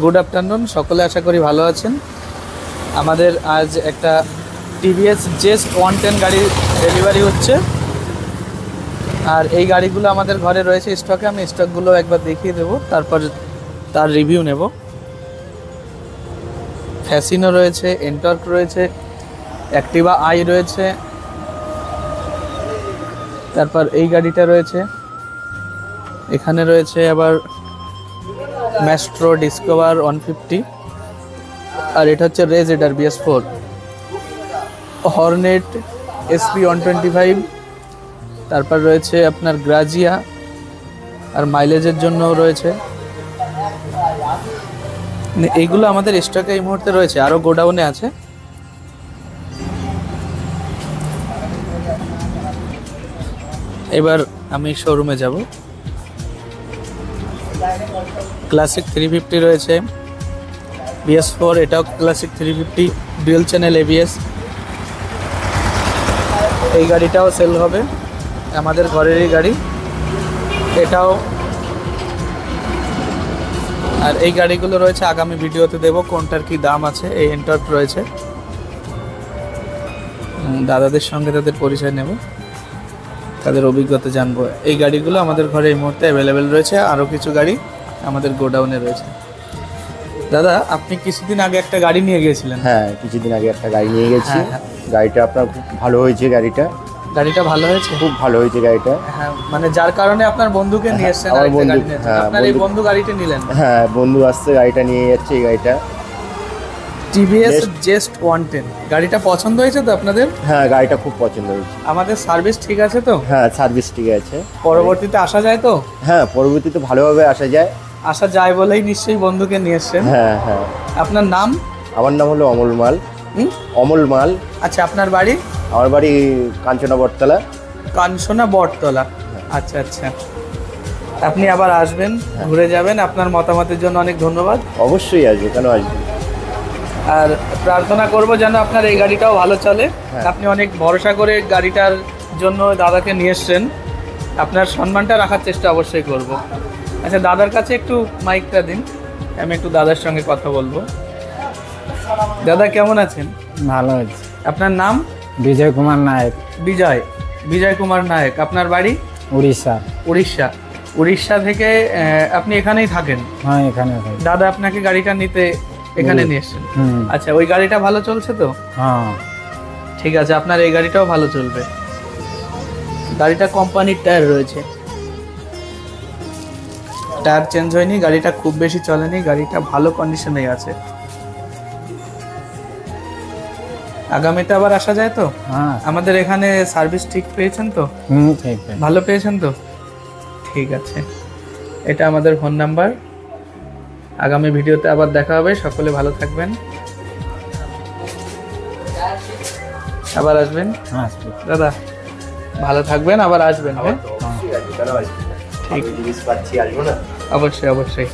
Good afternoon, সকলে আশা করি ভালো আছেন। আমাদের আজ একটা টিভিএস জেস্ট 110 গাড়ি ডেলিভারি হচ্ছে, আর এই গাড়িগুলো আমাদের ঘরে রয়েছে স্টকে। আমি স্টকগুলো একবার দেখিয়ে দেবো, তারপর তার রিভিউ নেব। ফ্যাসিনো রয়েছে, এন্টর্ক রয়েছে, অ্যাক্টিভা আই রয়েছে, তারপর এই গাড়িটা রয়েছে, এখানে রয়েছে আবার ম্যাস্ট্রো ডিসকভার 150, আর এটা হচ্ছে রেজেডার BS4, হর্নেট SP 125, তারপর রয়েছে আপনার গ্রাজিয়া, আর মাইলেজের জন্য রয়েছে। এইগুলো আমাদের স্টকে এই মুহূর্তে রয়েছে, আরও গোডাউনে আছে। এবার আমি শোরুমে যাব। ক্লাসিক 350 রয়েছে, BS4, এটাও ক্লাসিক 350, ডুয়েল চ্যানেল ABS। এই গাড়িটাও সেল হবে, আমাদের ঘরেরই গাড়ি এটাও। আর এই গাড়িগুলো রয়েছে, আগামী ভিডিওতে দেব কোনটার কি দাম আছে। এই এন্টর্ক রয়েছে, দাদাদের সঙ্গে তাদের পরিচয় নেব, তাদের অভিজ্ঞতা জানবো। এই গাড়িগুলো আমাদের ঘরে এই মুহূর্তে অ্যাভেলেবেল রয়েছে, আরও কিছু গাড়ি আমাদের গোডাউনে রয়েছে। দাদা, আপনি কিছুদিন আগে একটা গাড়ি নিয়ে গিয়েছিলেন? হ্যাঁ, কিছুদিন আগে একটা গাড়ি নিয়ে গেছি। গাড়িটা আপনার খুব ভালো হয়েছে। গাড়িটা ভালো হয়েছে, খুব ভালো হয়েছে গাড়িটা। হ্যাঁ, মানে যার কারণে আপনার বন্ধুকে নিয়ে এসেছেন। আপনার এই বন্ধু গাড়িটা নিলেন? হ্যাঁ, বন্ধু আসছে, গাড়িটা নিয়ে যাচ্ছে। এই গাড়িটা টিভিএস জেস্ট 110 গাড়িটা পছন্দ হয়েছে তো আপনাদের? হ্যাঁ, গাড়িটা খুব পছন্দ হয়েছে। আমাদের সার্ভিস ঠিক আছে তো? হ্যাঁ, সার্ভিস ঠিক আছে। পরবর্তীতে আসা যায় তো? হ্যাঁ, পরবর্তীতে ভালোভাবে আসা যায় বলেই নিশ্চয়ই বন্ধুকে নিয়ে এসেছেন। হ্যাঁ হ্যাঁ। আপনার নাম? আমার নাম হলো অমল মাল। অমল মাল। আচ্ছা, আপনার বাড়ি? আমার বাড়ি কাঞ্চনা বটতলা। কাঞ্চনা বটতলা, আচ্ছা আচ্ছা। আপনি আবার আসবেন, ঘুরে যাবেন। আপনার মতামতের জন্য অনেক ধন্যবাদ। অবশ্যই আসবে, কেন আসবে। আর প্রার্থনা করব যেন আপনার এই গাড়িটাও ভালো চলে। আপনি অনেক ভরসা করে গাড়িটার জন্য দাদাকে নিয়ে এসছেন, আপনার সম্মানটা রাখার চেষ্টা অবশ্যই করব। আচ্ছা, দাদার কাছে একটু মাইকটা দিন, আমি একটু দাদার সঙ্গে কথা বলবো। দাদা, কেমন আছেন? ভালো আছে। আপনার নাম? বিজয় কুমার নায়ক। বিজয় কুমার নায়ক। আপনার বাড়ি? উড়িষ্যা থেকে আপনি এখানেই থাকেন? হ্যাঁ, এখানে। দাদা আপনাকে গাড়িটা নিতে এখানে নিয়ে এসেছেন? আচ্ছা, ওই গাড়িটা ভালো চলছে তো? হ্যাঁ, ঠিক আছে, আপনার এই গাড়িটাও ভালো চলবে। গাড়িটা কোম্পানির টায়ার রয়েছে, টায়ার চেঞ্জ হয়নি, গাড়িটা খুব বেশি চলেনি, গাড়িটা ভালো কন্ডিশনে আছে। আগামীতে আবার আসা যায় তো? হ্যাঁ। আমাদের এখানে সার্ভিস ঠিক পেয়েছেন তো? ঠিক, ভালো পেয়েছেন তো? ঠিক আছে, এটা আমাদের ফোন নাম্বার। আগামী ভিডিওতে আবার দেখা হবে। সকলে ভালো থাকবেন, আবার আসবেন। দাদা ভালো থাকবেন, আবার আসবেন। হ্যাঁ, ঠিক, অবশ্যই।